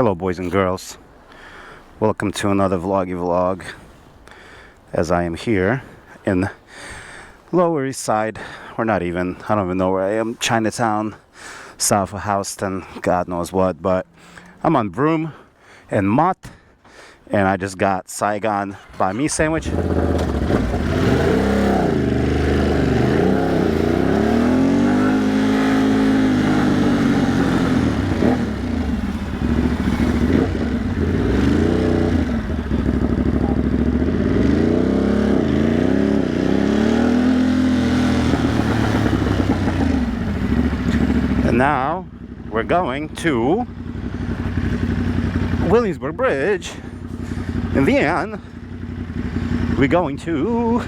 Hello boys and girls, welcome to another vloggy vlog, as I am here in Lower East Side, or not even, I don't even know where I am, Chinatown, south of Houston, God knows what, but I'm on Broome and Mott, and I just got Saigon banh-mì sandwich. And now we're going to Williamsburg Bridge, and then we're going to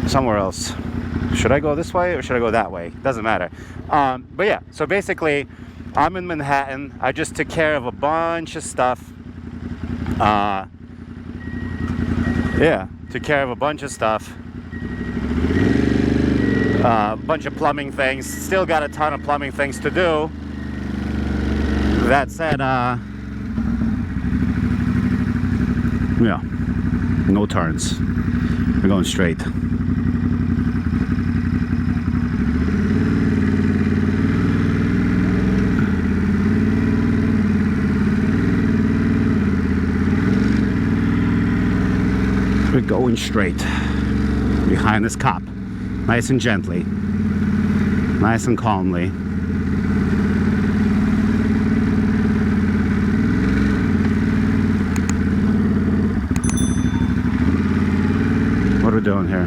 somewhere else. Should I go this way or should I go that way? Doesn't matter. But yeah, so basically I'm in Manhattan. I just took care of a bunch of stuff. Took care of a bunch of stuff. Bunch of plumbing things. Still got a ton of plumbing things to do. That said, yeah, no turns. We're going straight. We're going straight behind this cop. Nice and gently, nice and calmly. What are we doing here?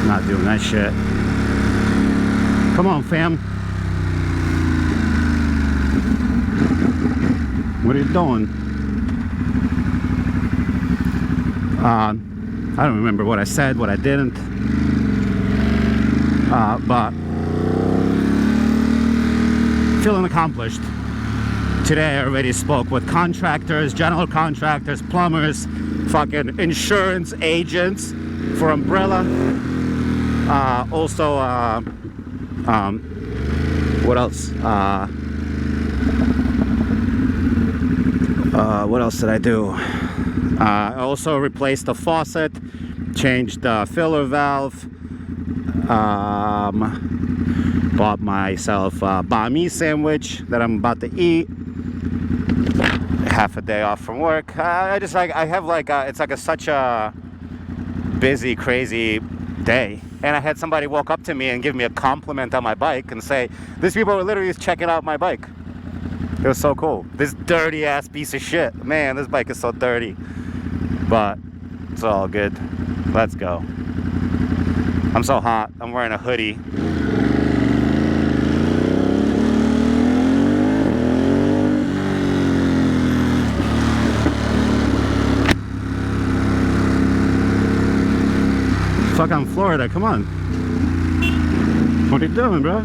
Not doing that shit. Come on, fam. What are you doing? I don't remember what I said, what I didn't. But feeling accomplished. Today I already spoke with contractors, general contractors, plumbers, fucking insurance agents for umbrella. Also, what else? What else did I do? I also replaced the faucet, changed the filler valve, bought myself a banh-mì sandwich that I'm about to eat. Half a day off from work. It's like such a busy, crazy day. And I had somebody walk up to me and give me a compliment on my bike and say, these people were literally just checking out my bike. It was so cool. This dirty ass piece of shit. Man, this bike is so dirty. But it's all good. Let's go. I'm so hot. I'm wearing a hoodie. Fuck, I'm Florida. Come on. What are you doing, bro?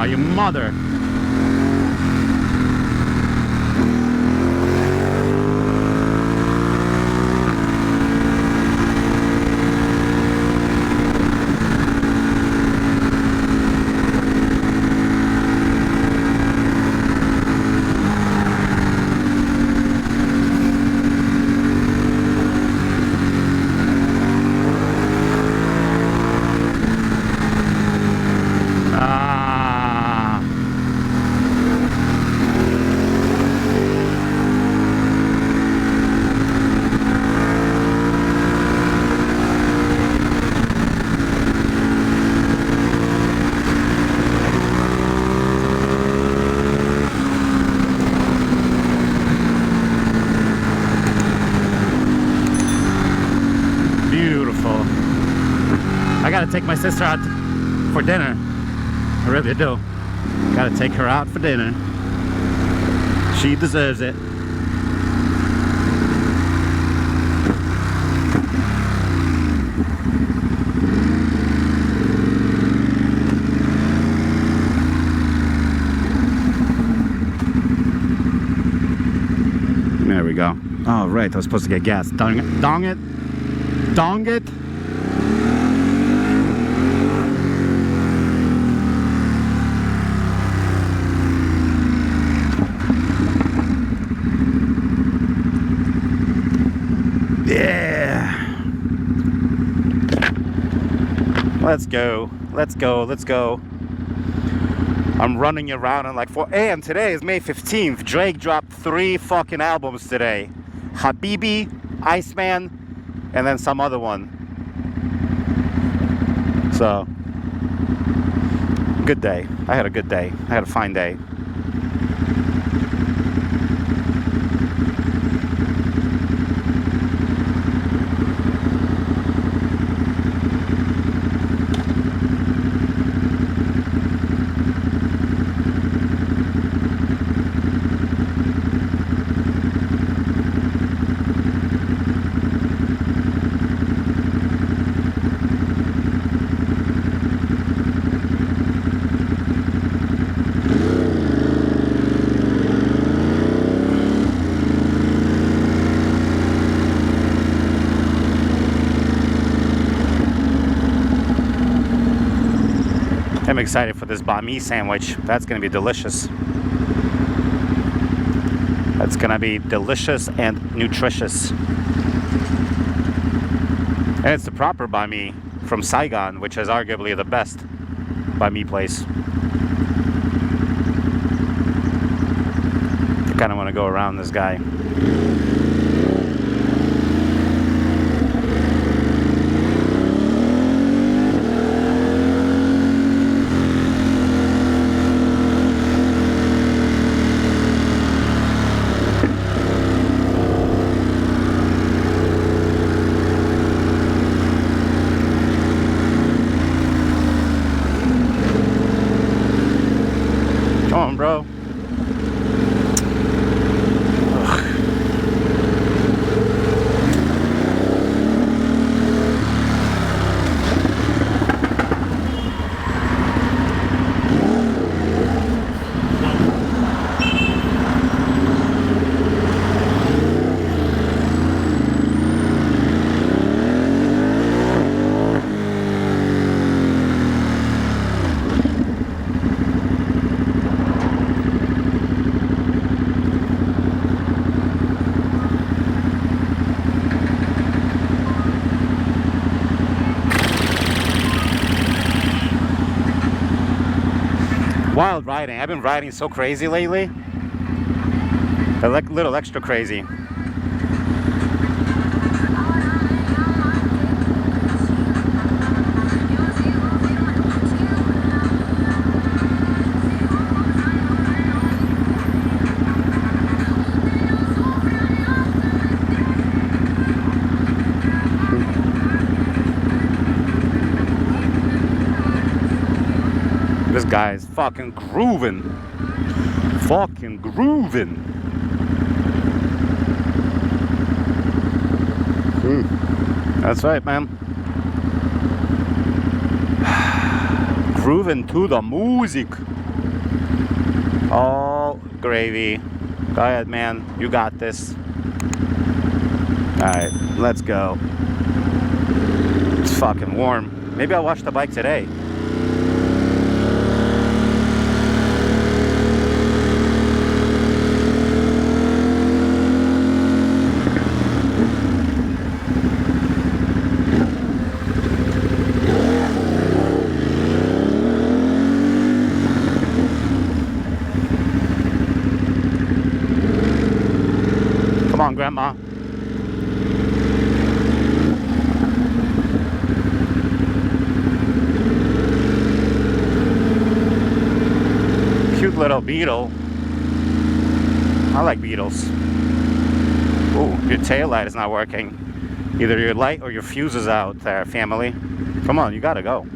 Your mother. I gotta take my sister out for dinner. I really do. Gotta take her out for dinner. She deserves it. we go. Oh, right, I was supposed to get gas. Dong it. Dong it. Dong it. Yeah. Let's go. Let's go. Let's go. I'm running around in like 4 a.m. Today is May 15th. Drake dropped 3 fucking albums today. Habibi, Iceman, and then some other one. So, good day. I had a good day. I had a fine day. I'm excited for this banh-mi sandwich. That's gonna be delicious. That's gonna be delicious and nutritious. And it's the proper banh-mi from Saigon, which is arguably the best banh-mi place. I kinda wanna go around this guy. Bro. Wild riding. I've been riding so crazy lately. A little extra crazy. This guy is fucking grooving. Fucking grooving. That's right, man. Grooving to the music. Oh, gravy. Go ahead, man. You got this. Alright, let's go. It's fucking warm. Maybe I'll wash the bike today. Come on, Grandma. Cute little beetle. I like beetles. Ooh, your tail light is not working. Either your light or your fuse is out there, family. Come on, you gotta go.